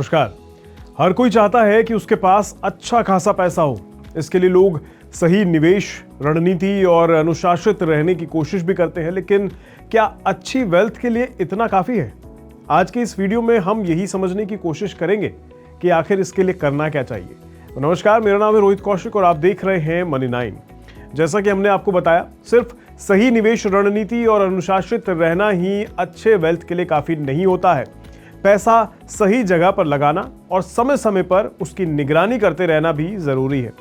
नमस्कार। हर कोई चाहता है कि उसके पास अच्छा खासा पैसा हो। इसके लिए लोग सही निवेश रणनीति और अनुशासित रहने की कोशिश भी करते हैं, लेकिन क्या अच्छी वेल्थ के लिए इतना काफी है? आज के इस वीडियो में हम यही समझने की कोशिश करेंगे कि आखिर इसके लिए करना क्या चाहिए। नमस्कार, मेरा नाम है रोहित कौशिक और आप देख रहे हैं मनी 9। जैसा कि हमने आपको बताया, सिर्फ सही निवेश रणनीति और अनुशासित रहना ही अच्छे वेल्थ के लिए काफी नहीं होता है। पैसा सही जगह पर लगाना और समय समय पर उसकी निगरानी करते रहना भी जरूरी है।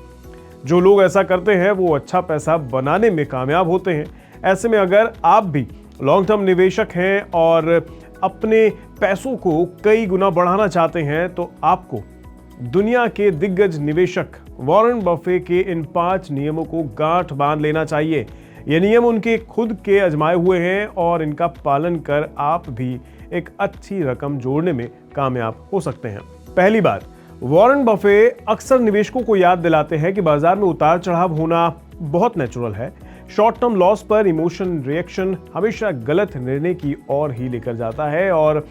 जो लोग ऐसा करते हैं वो अच्छा पैसा बनाने में कामयाब होते हैं। ऐसे में अगर आप भी लॉन्ग टर्म निवेशक हैं और अपने पैसों को कई गुना बढ़ाना चाहते हैं, तो आपको दुनिया के दिग्गज निवेशक वॉरेन बफे के इन 5 नियमों को गांठ बांध लेना चाहिए। ये नियम उनके खुद के आजमाए हुए हैं और इनका पालन कर आप भी एक अच्छी रकम जोड़ने में कामयाब हो सकते हैं। पहली बात, वॉरेन बफे अक्सर निवेशकों को याद दिलाते हैं कि बाजार में उतार चढ़ाव होना बहुत नेचुरल है। शॉर्ट टर्म लॉस पर इमोशन रिएक्शन हमेशा गलत निर्णय की ओर ही लेकर जाता है और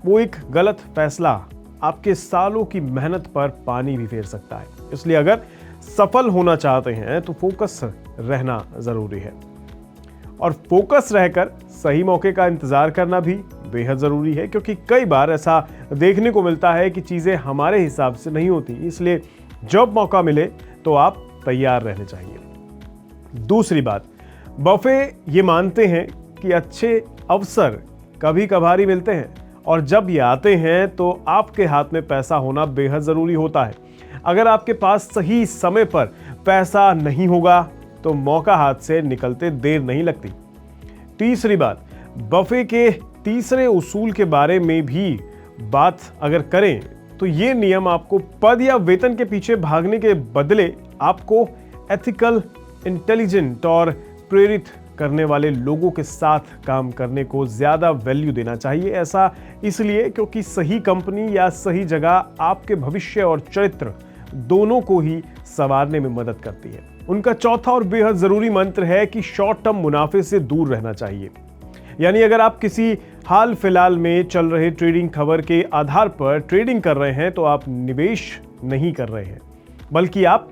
वो एक गलत फैसला आपके सालों की मेहनत पर पानी भी फेर सकता है। इसलिए अगर सफल होना चाहते हैं तो फोकस रहना जरूरी है और फोकस रहकर सही मौके का इंतजार करना भी बेहद जरूरी है, क्योंकि कई बार ऐसा देखने को मिलता है कि चीजें हमारे हिसाब से नहीं होती। इसलिए जब मौका मिले तो आप तैयार रहने चाहिए। दूसरी बात, बफे ये मानते हैं कि अच्छे अवसर कभी कभार ही मिलते हैं और जब ये आते हैं तो आपके हाथ में पैसा होना बेहद जरूरी होता है। अगर आपके पास सही समय पर पैसा नहीं होगा तो मौका हाथ से निकलते देर नहीं लगती। तीसरी बात, बफे के तीसरे उसूल के बारे में भी बात अगर करें तो ये नियम आपको पद या वेतन के पीछे भागने के बदले आपको एथिकल, इंटेलिजेंट और प्रेरित करने वाले लोगों के साथ काम करने को ज्यादा वैल्यू देना चाहिए। ऐसा इसलिए क्योंकि सही कंपनी या सही जगह आपके भविष्य और चरित्र दोनों को ही संवारने में मदद करती है। उनका चौथा और बेहद जरूरी मंत्र है कि शॉर्ट टर्म मुनाफे से दूर रहना चाहिए। यानी अगर आप किसी हाल फिलहाल में चल रहे ट्रेडिंग खबर के आधार पर ट्रेडिंग कर रहे हैं तो आप निवेश नहीं कर रहे हैं, बल्कि आप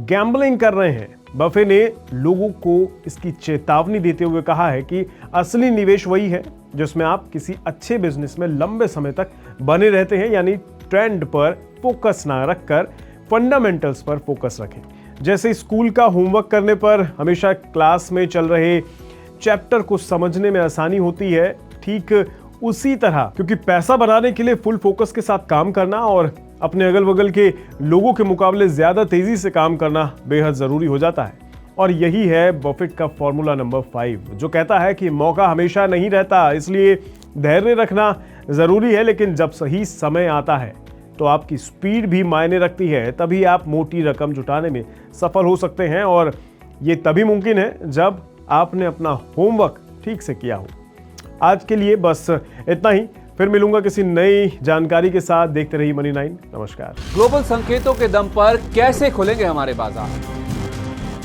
गैम्बलिंग कर रहे हैं। बफे ने लोगों को इसकी चेतावनी देते हुए कहा है कि असली निवेश वही है जिसमें आप किसी अच्छे बिजनेस में लंबे समय तक बने रहते हैं, यानी ट्रेंड पर फोकस ना रखकर फंडामेंटल्स पर फोकस रखें। जैसे स्कूल का होमवर्क करने पर हमेशा क्लास में चल रहे चैप्टर को समझने में आसानी होती है, ठीक उसी तरह क्योंकि पैसा बनाने के लिए फुल फोकस के साथ काम करना और अपने अगल बगल के लोगों के मुकाबले ज्यादा तेजी से काम करना बेहद जरूरी हो जाता है। और यही है बफेट का फॉर्मूला नंबर 5, जो कहता है कि मौका हमेशा नहीं रहता, इसलिए धैर्य रखना जरूरी है, लेकिन जब सही समय आता है तो आपकी स्पीड भी मायने रखती है। तभी आप मोटी रकम जुटाने में सफल हो सकते हैं और ये तभी मुमकिन है जब आपने अपना होमवर्क ठीक से किया हो। आज के लिए बस इतना ही, फिर मिलूंगा किसी नई जानकारी के साथ। देखते रहिए मनी 9। नमस्कार। ग्लोबल संकेतों के दम पर कैसे खुलेंगे हमारे बाजार?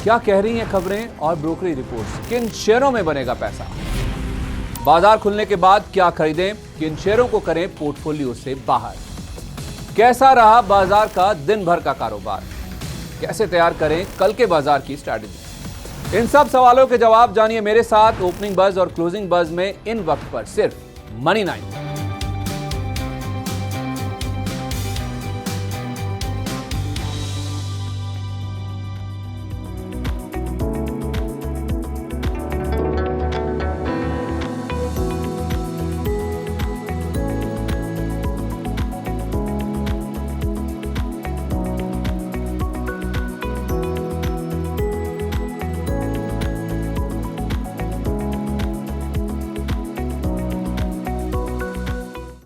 क्या कह रही हैं खबरें और ब्रोकरेज रिपोर्ट्स? किन शेयरों में बनेगा पैसा? बाजार खुलने के बाद क्या खरीदें, किन शेयरों को करें पोर्टफोलियो से बाहर? कैसा रहा बाजार का दिन भर का कारोबार? कैसे तैयार करें कल के बाजार की स्ट्रैटेजी? इन सब सवालों के जवाब जानिए मेरे साथ ओपनिंग बज और क्लोजिंग बज में इन वक्त पर सिर्फ मनी 9।